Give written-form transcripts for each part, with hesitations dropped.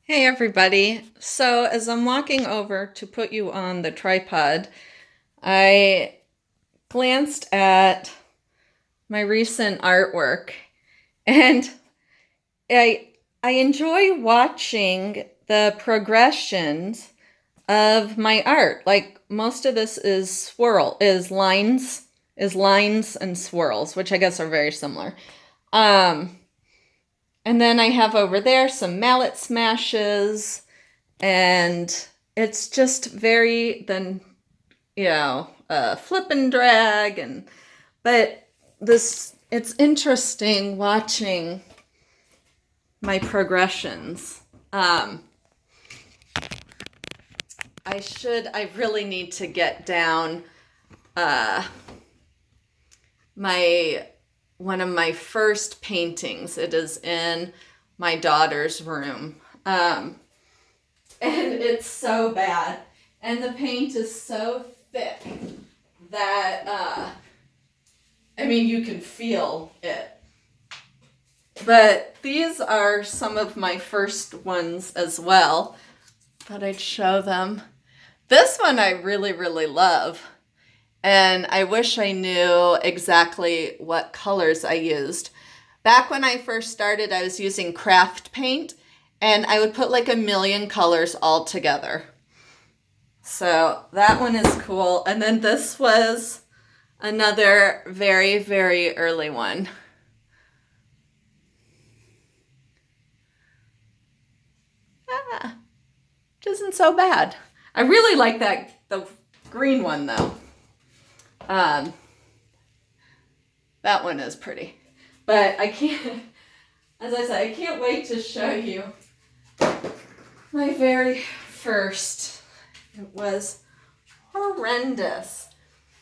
Hey everybody. So as I'm walking over to put you on the tripod, I glanced at my recent artwork and I I enjoy watching the progressions of my art. Like most of this is lines and swirls, which I guess are very similar. Um and then I have over there some mallet smashes. And it's just very then flip and drag. But this it's interesting watching my progressions. um I really need to get down uh my one of my first paintings. It is in my daughter's room. And it's so bad. And the paint is so thick that, you can feel it. But these are some of my first ones as well. Thought I'd show them. This one I really, really love. And I wish I knew exactly what colors I used. Back when I first started, I was using craft paint, and I would put like a million colors all together. So that one is cool. And then this was another very, very early one. Ah, which isn't so bad. I really like the green one though. Um, that one is pretty. But I can't, as I said, I can't wait to show you my very first. It was horrendous.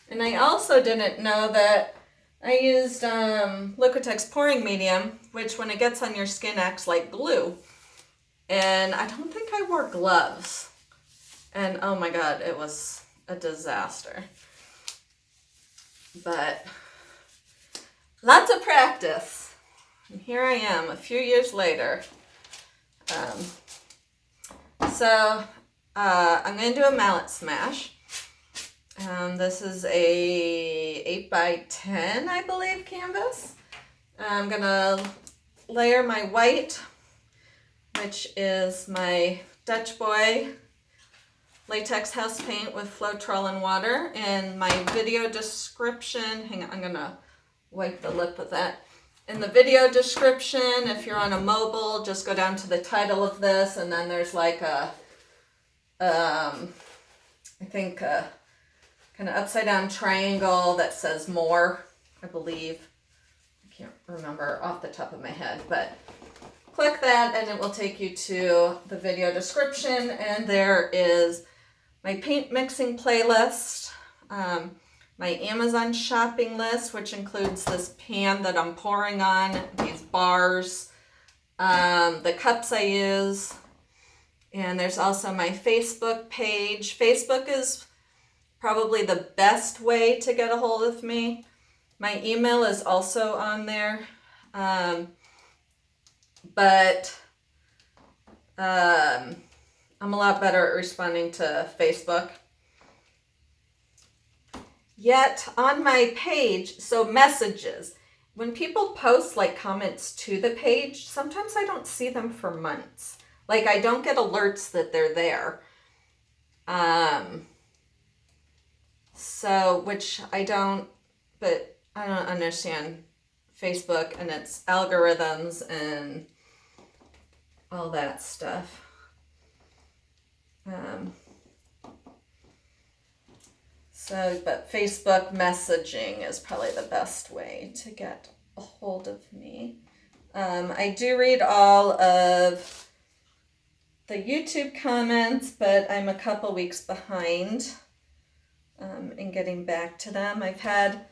And I also didn't know that I used Liquitex pouring medium, which when it gets on your skin acts like glue. And I don't think I wore gloves. And oh my God, it was a disaster. But lots of practice. And here I am a few years later. I'm going to do a mallet smash. This is a 8x10, I believe, canvas. I'm going to layer my white, which is my Dutch Boy latex house paint with Floetrol and water. In my video description, hang on, I'm going to wipe the lip with that. In the video description, if you're on a mobile, just go down to the title of this, and then there's like I think a kind of upside down triangle that says more, I believe. I can't remember off the top of my head, but click that and it will take you to the video description, and there is my paint mixing playlist, my Amazon shopping list, which includes this pan that I'm pouring on, these bars, the cups I use, and there's also my Facebook page. Facebook is probably the best way to get a hold of me. My email is also on there, but I'm a lot better at responding to Facebook. Yet on my page, so messages, when people post like comments to the page, sometimes I don't see them for months. Like I don't get alerts that they're there. Which I don't understand Facebook and its algorithms and all that stuff. But Facebook messaging is probably the best way to get a hold of me. I do read all of the YouTube comments, but I'm a couple weeks behind in getting back to them. I've had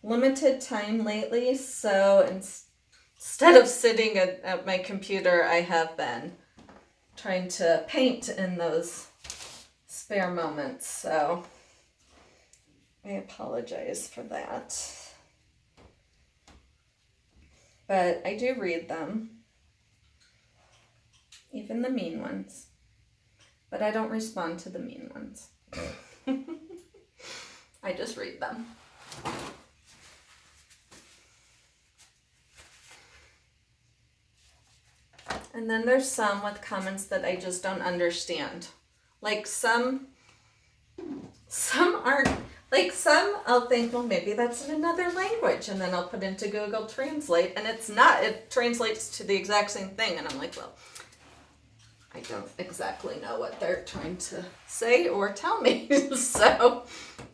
limited time lately, so instead of sitting at my computer, I have been trying to paint in those spare moments, so I apologize for that. But I do read them. even the mean ones. But I don't respond to the mean ones. I just read them. And then there's some with comments that I just don't understand. Like some aren't, like some I'll think, well, maybe that's in another language. And then I'll put into Google Translate and it's not. It translates to the exact same thing. And I'm like, well, I don't exactly know what they're trying to say or tell me. So,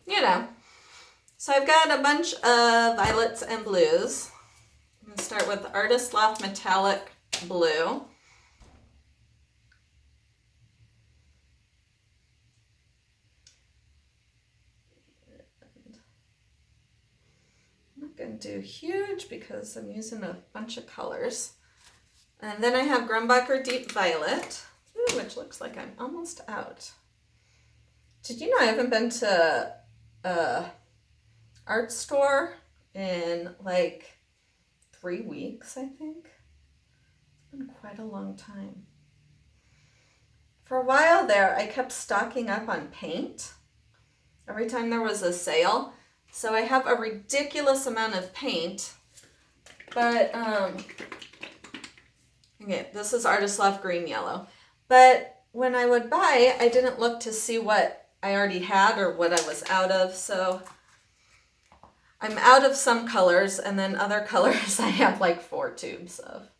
you know. So I've got a bunch of violets and blues. I'm going to start with Artist Loft Metallic Blue. I'm not going to do huge because I'm using a bunch of colors. And then I have Grumbacher Deep Violet, which looks like I'm almost out. Did you know I haven't been to a art store in like 3 weeks, I think? It's been quite a long time. For a while there, I kept stocking up on paint every time there was a sale. So I have a ridiculous amount of paint, but okay, this is Artist Loft Green Yellow. But when I would buy, I didn't look to see what I already had or what I was out of. So I'm out of some colors, and then other colors I have like 4 tubes of.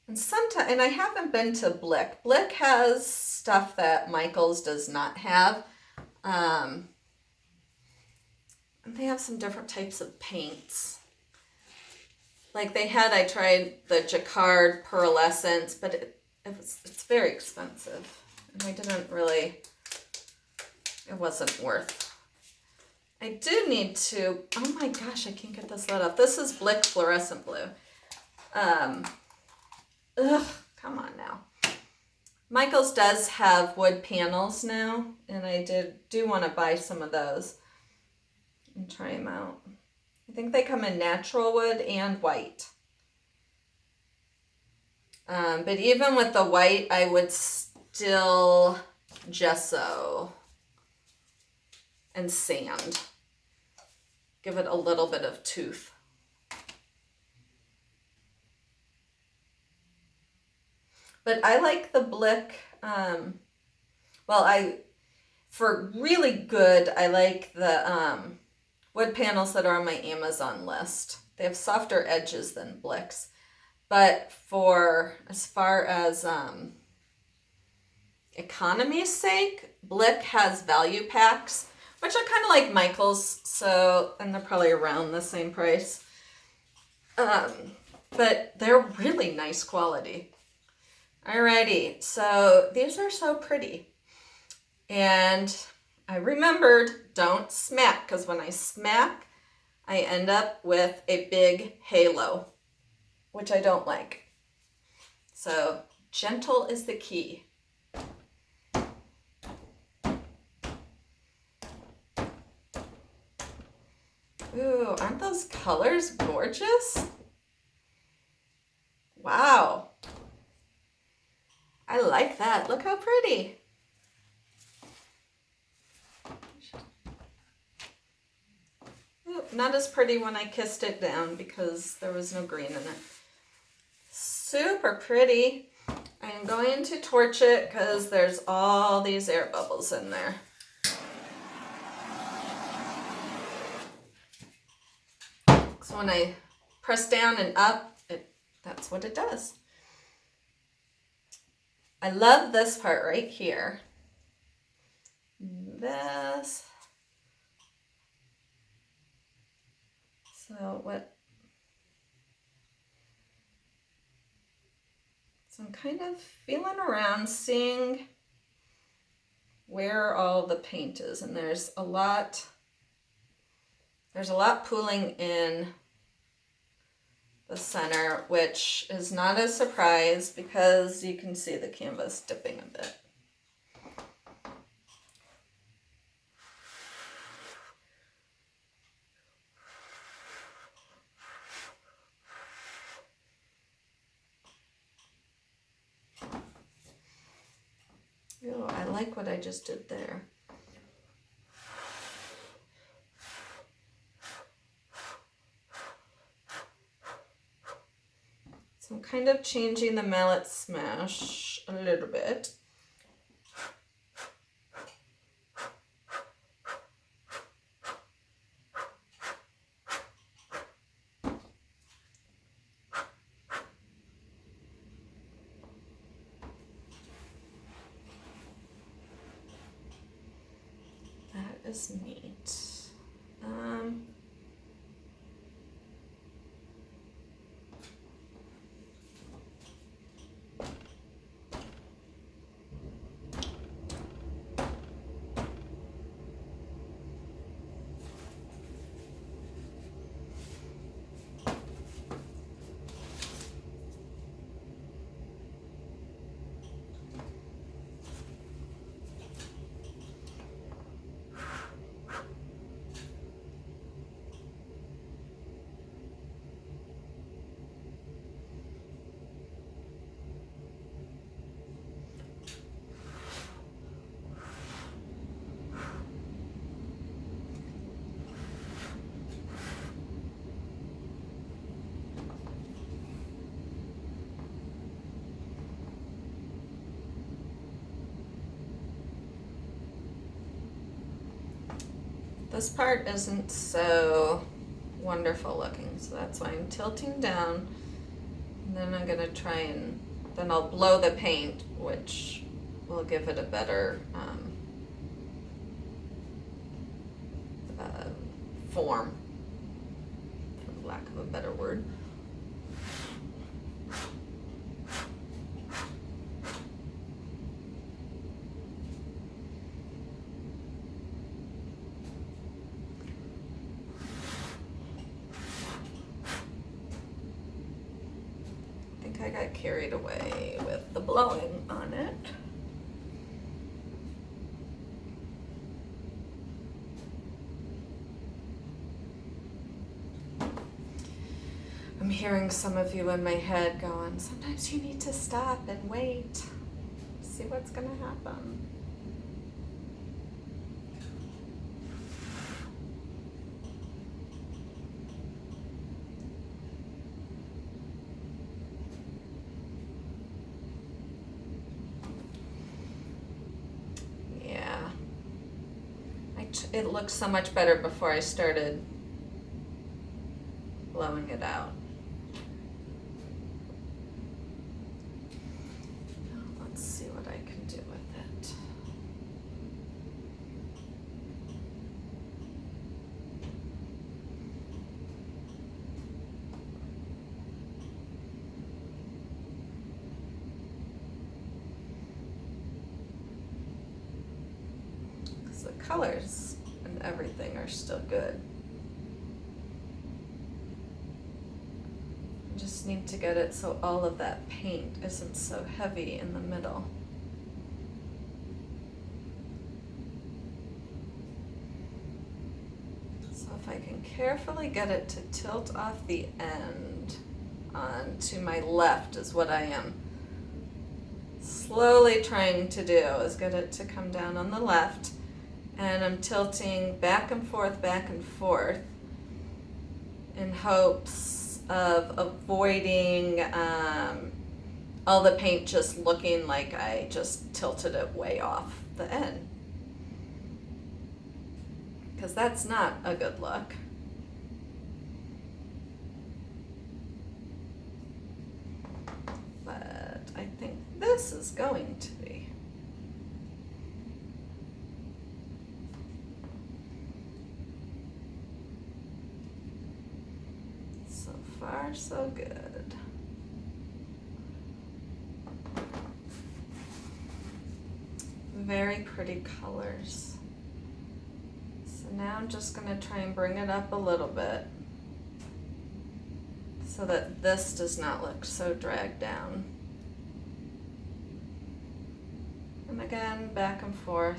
And sometimes, and I haven't been to Blick. Blick has stuff that Michaels does not have. And they have some different types of paints. Like I tried the Jacquard Pearlescence, but it's very expensive. And I didn't really, it wasn't worth. I do need to, oh my gosh, I can't get this lit up. This is Blick Fluorescent Blue. Come on now. Michaels does have wood panels now, and I do want to buy some of those and try them out. I think they come in natural wood and white. But even with the white, I would still gesso and sand. Give it a little bit of tooth. But I like the Blick, for really good, I like the wood panels that are on my Amazon list. They have softer edges than Blick's. But for as far as economy's sake, Blick has value packs, which are kind of like Michaels, so, and they're probably around the same price. But they're really nice quality. Alrighty, so these are so pretty. And I remembered, don't smack, because when I smack, I end up with a big halo, which I don't like. So gentle is the key. Ooh, aren't those colors gorgeous? Wow. I like that. Look how pretty. Ooh, not as pretty when I kissed it down because there was no green in it. Super pretty. I'm going to torch it because there's all these air bubbles in there. So when I press down and up, that's what it does. I love this part right here. This. So I'm kind of feeling around, seeing where all the paint is, and there's a lot pooling in the center, which is not a surprise because you can see the canvas dipping a bit. like what I just did there. So I'm kind of changing the mallet smash a little bit. That is neat. This part isn't so wonderful looking, so that's why I'm tilting down, and then I'm gonna try and, then I'll blow the paint, which will give it a better form, for lack of a better word. I got carried away with the blowing on it. I'm hearing some of you in my head going, sometimes you need to stop and wait, see what's gonna happen. It looked so much better before I started blowing it out. Let's see what I can do with it. Because the colors and everything are still good. I just need to get it so all of that paint isn't so heavy in the middle. So if I can carefully get it to tilt off the end onto my left is what I am slowly trying to do, is get it to come down on the left. And I'm tilting back and forth in hopes of avoiding all the paint just looking like I just tilted it way off the end. Because that's not a good look. But I think this is going to be. So far, so good. Very pretty colors. So now I'm just going to try and bring it up a little bit so that this does not look so dragged down. And again, back and forth.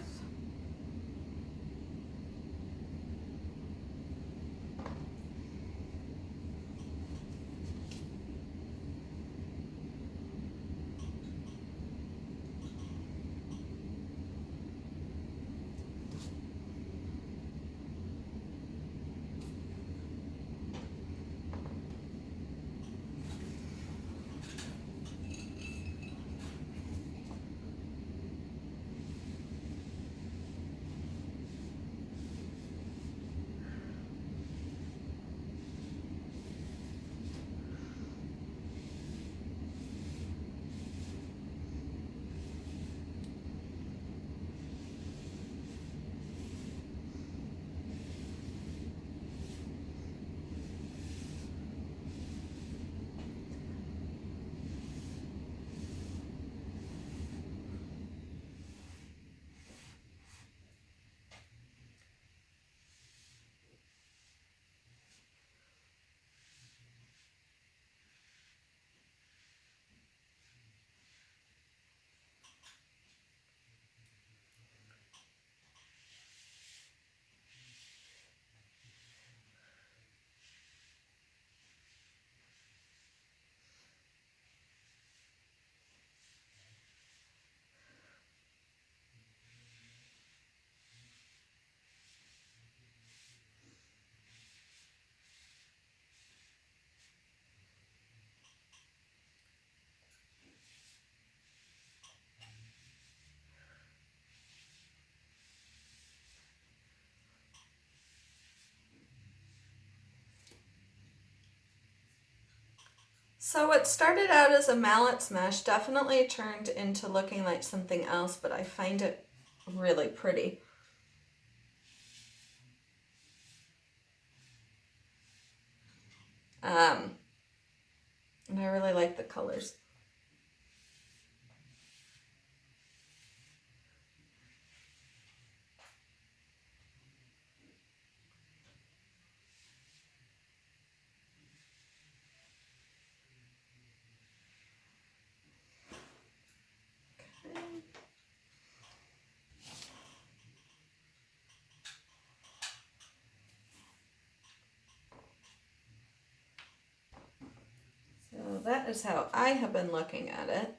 So what started out as a mallet smash definitely turned into looking like something else, but I find it really pretty. And I really like the colors. So that is how I have been looking at it.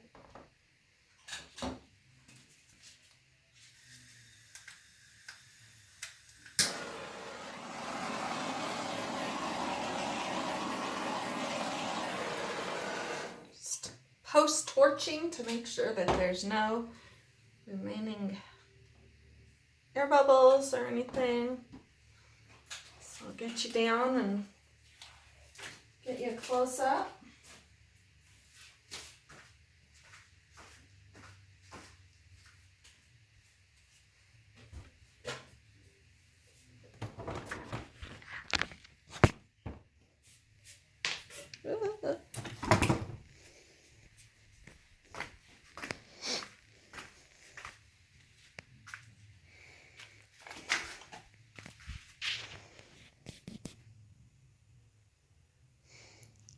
Just post-torching to make sure that there's no remaining air bubbles or anything. So I'll get you down and get you a close-up.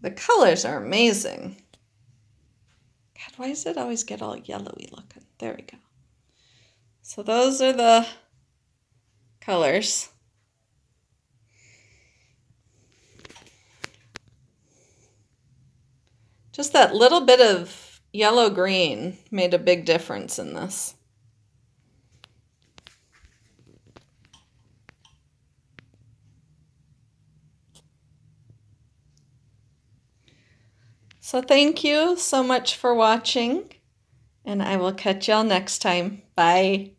The colors are amazing. God, why does it always get all yellowy looking? There we go. So those are the colors. Just that little bit of yellow-green made a big difference in this. So thank you so much for watching, and I will catch y'all next time. Bye.